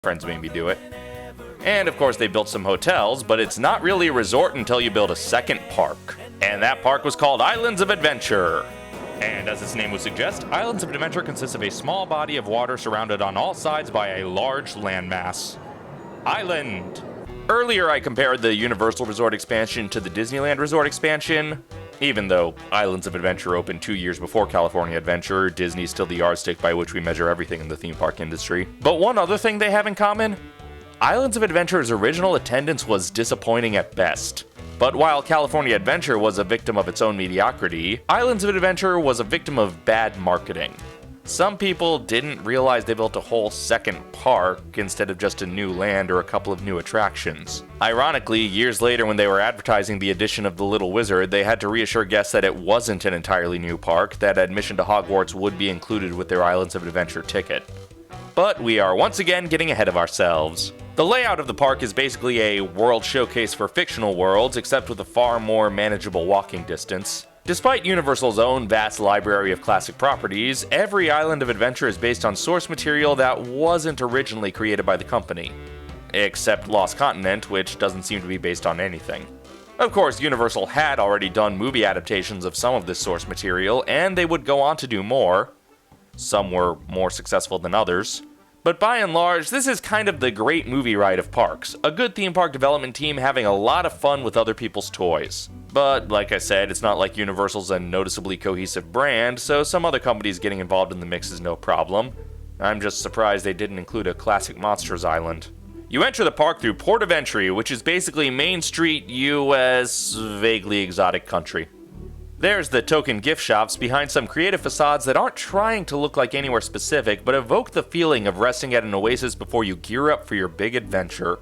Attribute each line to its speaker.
Speaker 1: friends made me do it. And of course they built some hotels, but it's not really a resort until you build a second park. And that park was called Islands of Adventure. And as its name would suggest, Islands of Adventure consists of a small body of water surrounded on all sides by a large landmass. Island. Earlier I compared the Universal Resort expansion to the Disneyland Resort expansion. Even though Islands of Adventure opened 2 years before California Adventure, Disney's still the yardstick by which we measure everything in the theme park industry. But one other thing they have in common, Islands of Adventure's original attendance was disappointing at best. But while California Adventure was a victim of its own mediocrity, Islands of Adventure was a victim of bad marketing. Some people didn't realize they built a whole second park instead of just a new land or a couple of new attractions. Ironically, years later when they were advertising the addition of the Little Wizard, they had to reassure guests that it wasn't an entirely new park, that admission to Hogwarts would be included with their Islands of Adventure ticket. But we are once again getting ahead of ourselves. The layout of the park is basically a world showcase for fictional worlds, except with a far more manageable walking distance. Despite Universal's own vast library of classic properties, every Island of Adventure is based on source material that wasn't originally created by the company. Except Lost Continent, which doesn't seem to be based on anything. Of course, Universal had already done movie adaptations of some of this source material, and they would go on to do more. Some were more successful than others. But by and large, this is kind of the great movie ride of parks. A good theme park development team having a lot of fun with other people's toys. But like I said, it's not like Universal's a noticeably cohesive brand, so some other companies getting involved in the mix is no problem. I'm just surprised they didn't include a classic Monsters Island. You enter the park through Port of Entry, which is basically Main Street, US, vaguely exotic country. There's the token gift shops behind some creative facades that aren't trying to look like anywhere specific, but evoke the feeling of resting at an oasis before you gear up for your big adventure.